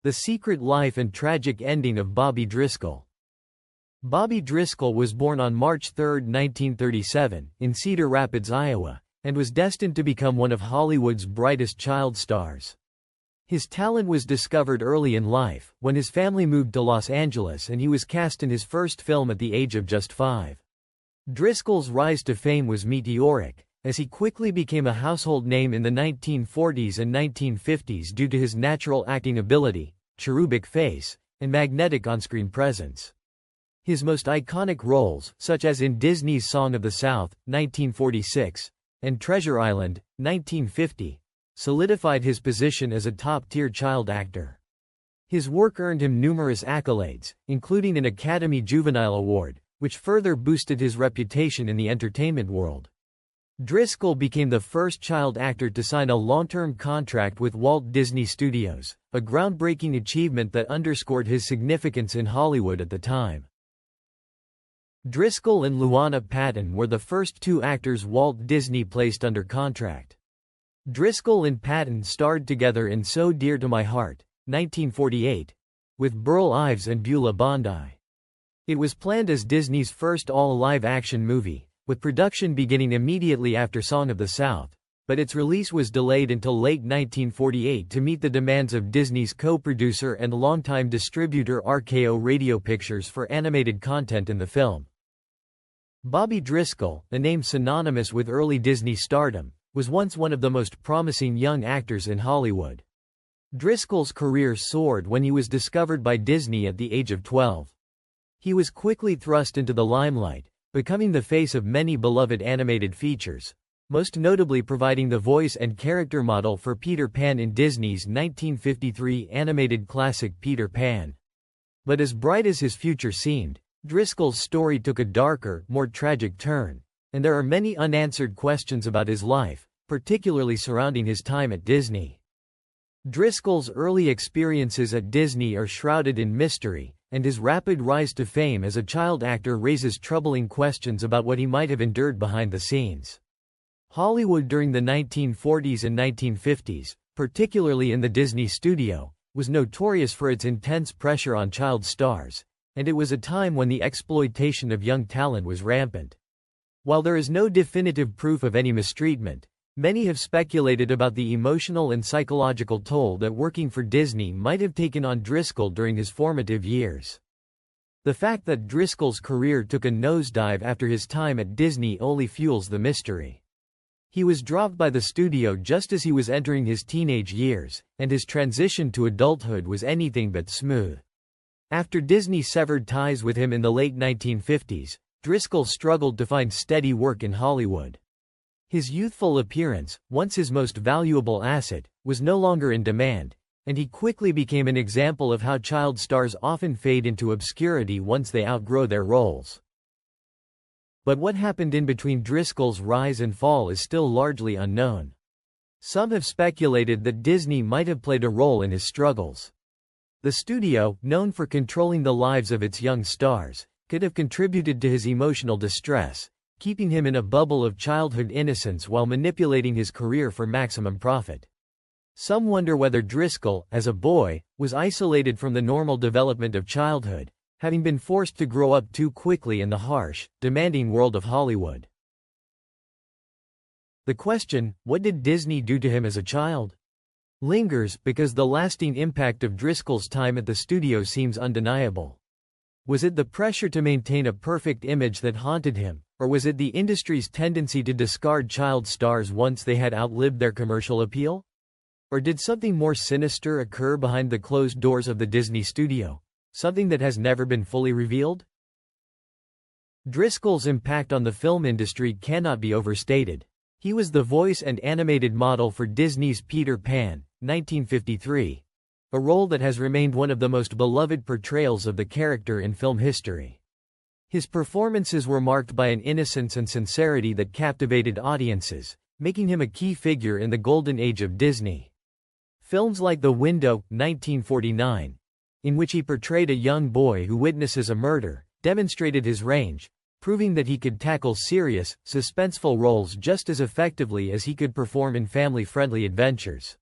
The Secret Life and Tragic Ending of Bobby Driscoll. Bobby Driscoll was born on March 3, 1937, in Cedar Rapids, Iowa, and was destined to become one of Hollywood's brightest child stars. His talent was discovered early in life, when his family moved to Los Angeles and he was cast in his first film at the age of just 5. Driscoll's rise to fame was meteoric, as he quickly became a household name in the 1940s and 1950s due to his natural acting ability, cherubic face, and magnetic on-screen presence. His most iconic roles, such as in Disney's Song of the South, 1946, and Treasure Island, 1950, solidified his position as a top-tier child actor. His work earned him numerous accolades, including an Academy Juvenile Award, which further boosted his reputation in the entertainment world. Driscoll became the first child actor to sign a long-term contract with Walt Disney Studios, a groundbreaking achievement that underscored his significance in Hollywood at the time. Driscoll and Luana Patton were the first two actors Walt Disney placed under contract. Driscoll and Patton starred together in So Dear to My Heart, 1948, with Burl Ives and Beulah Bondi. It was planned as Disney's first all-live-action movie, with production beginning immediately after Song of the South, but its release was delayed until late 1948 to meet the demands of Disney's co-producer and longtime distributor RKO Radio Pictures for animated content in the film. Bobby Driscoll, a name synonymous with early Disney stardom, was once one of the most promising young actors in Hollywood. Driscoll's career soared when he was discovered by Disney at the age of 12. He was quickly thrust into the limelight, becoming the face of many beloved animated features, most notably providing the voice and character model for Peter Pan in Disney's 1953 animated classic Peter Pan. But as bright as his future seemed, Driscoll's story took a darker, more tragic turn, and there are many unanswered questions about his life, particularly surrounding his time at Disney. Driscoll's early experiences at Disney are shrouded in mystery, and his rapid rise to fame as a child actor raises troubling questions about what he might have endured behind the scenes. Hollywood during the 1940s and 1950s, particularly in the Disney studio, was notorious for its intense pressure on child stars, and it was a time when the exploitation of young talent was rampant. While there is no definitive proof of any mistreatment, many have speculated about the emotional and psychological toll that working for Disney might have taken on Driscoll during his formative years. The fact that Driscoll's career took a nosedive after his time at Disney only fuels the mystery. He was dropped by the studio just as he was entering his teenage years, and his transition to adulthood was anything but smooth. After Disney severed ties with him in the late 1950s, Driscoll struggled to find steady work in Hollywood. His youthful appearance, once his most valuable asset, was no longer in demand, and he quickly became an example of how child stars often fade into obscurity once they outgrow their roles. But what happened in between Driscoll's rise and fall is still largely unknown. Some have speculated that Disney might have played a role in his struggles. The studio, known for controlling the lives of its young stars, could have contributed to his emotional distress, keeping him in a bubble of childhood innocence while manipulating his career for maximum profit. Some wonder whether Driscoll, as a boy, was isolated from the normal development of childhood, having been forced to grow up too quickly in the harsh, demanding world of Hollywood. The question, what did Disney do to him as a child? Lingers because the lasting impact of Driscoll's time at the studio seems undeniable. Was it the pressure to maintain a perfect image that haunted him, or was it the industry's tendency to discard child stars once they had outlived their commercial appeal? Or did something more sinister occur behind the closed doors of the Disney studio, something that has never been fully revealed? Driscoll's impact on the film industry cannot be overstated. He was the voice and animated model for Disney's Peter Pan, 1953, a role that has remained one of the most beloved portrayals of the character in film history. His performances were marked by an innocence and sincerity that captivated audiences, making him a key figure in the golden age of Disney. Films like The Window, 1949, in which he portrayed a young boy who witnesses a murder, demonstrated his range, proving that he could tackle serious, suspenseful roles just as effectively as he could perform in family-friendly adventures.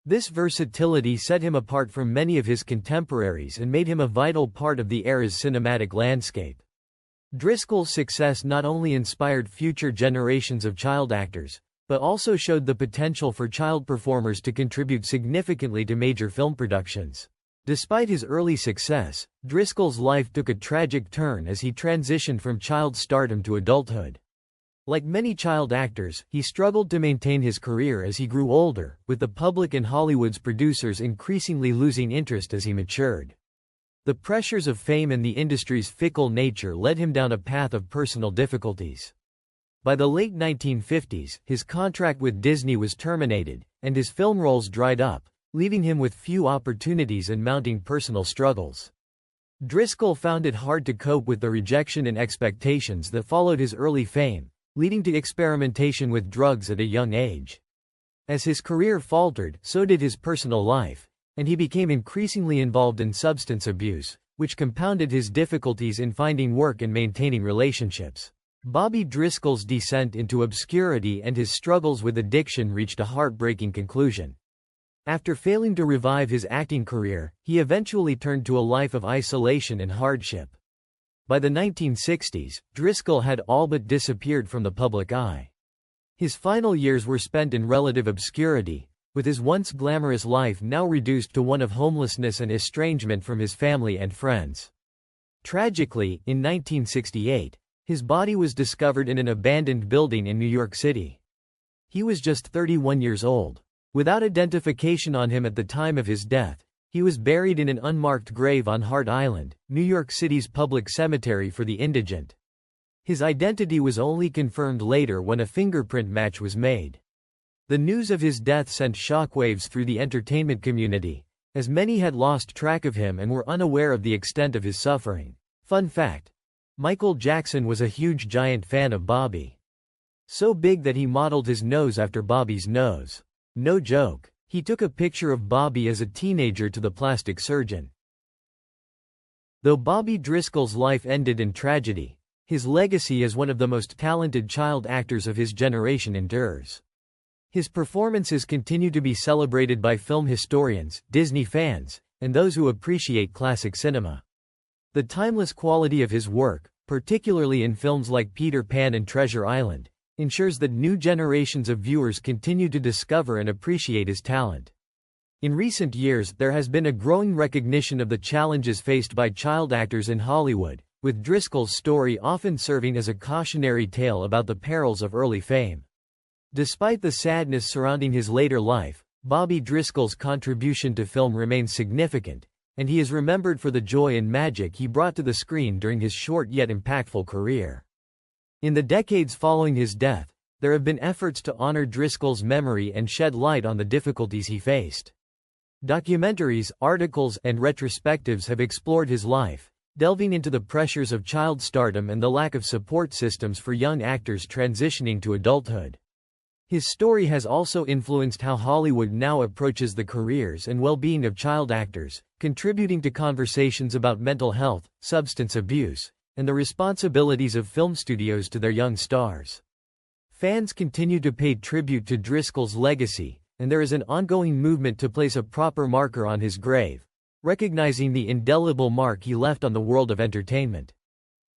This versatility set him apart from many of his contemporaries and made him a vital part of the era's cinematic landscape. Driscoll's success not only inspired future generations of child actors, but also showed the potential for child performers to contribute significantly to major film productions. Despite his early success, Driscoll's life took a tragic turn as he transitioned from child stardom to adulthood. Like many child actors, he struggled to maintain his career as he grew older, with the public and Hollywood's producers increasingly losing interest as he matured. The pressures of fame and the industry's fickle nature led him down a path of personal difficulties. By the late 1950s, his contract with Disney was terminated, and his film roles dried up, leaving him with few opportunities and mounting personal struggles. Driscoll found it hard to cope with the rejection and expectations that followed his early fame, leading to experimentation with drugs at a young age. As his career faltered, so did his personal life, and he became increasingly involved in substance abuse, which compounded his difficulties in finding work and maintaining relationships. Bobby Driscoll's descent into obscurity and his struggles with addiction reached a heartbreaking conclusion. After failing to revive his acting career, he eventually turned to a life of isolation and hardship. By the 1960s, Driscoll had all but disappeared from the public eye. His final years were spent in relative obscurity, with his once glamorous life now reduced to one of homelessness and estrangement from his family and friends. Tragically, in 1968, his body was discovered in an abandoned building in New York City. He was just 31 years old. Without identification on him at the time of his death, he was buried in an unmarked grave on Hart Island, New York City's public cemetery for the indigent. His identity was only confirmed later when a fingerprint match was made. The news of his death sent shockwaves through the entertainment community, as many had lost track of him and were unaware of the extent of his suffering. Fun fact: Michael Jackson was a huge giant fan of Bobby. So big that he modeled his nose after Bobby's nose. No joke. He took a picture of Bobby as a teenager to the plastic surgeon. Though Bobby Driscoll's life ended in tragedy, his legacy as one of the most talented child actors of his generation endures. His performances continue to be celebrated by film historians, Disney fans, and those who appreciate classic cinema. The timeless quality of his work, particularly in films like Peter Pan and Treasure Island, ensures that new generations of viewers continue to discover and appreciate his talent. In recent years, there has been a growing recognition of the challenges faced by child actors in Hollywood, with Driscoll's story often serving as a cautionary tale about the perils of early fame. Despite the sadness surrounding his later life, Bobby Driscoll's contribution to film remains significant, and he is remembered for the joy and magic he brought to the screen during his short yet impactful career. In the decades following his death, there have been efforts to honor Driscoll's memory and shed light on the difficulties he faced. Documentaries, articles, and retrospectives have explored his life, delving into the pressures of child stardom and the lack of support systems for young actors transitioning to adulthood. His story has also influenced how Hollywood now approaches the careers and well-being of child actors, contributing to conversations about mental health, substance abuse, and the responsibilities of film studios to their young stars. Fans continue to pay tribute to Driscoll's legacy, and there is an ongoing movement to place a proper marker on his grave, recognizing the indelible mark he left on the world of entertainment.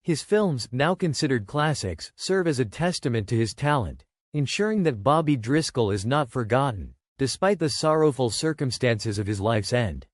His films, now considered classics, serve as a testament to his talent, ensuring that Bobby Driscoll is not forgotten, despite the sorrowful circumstances of his life's end.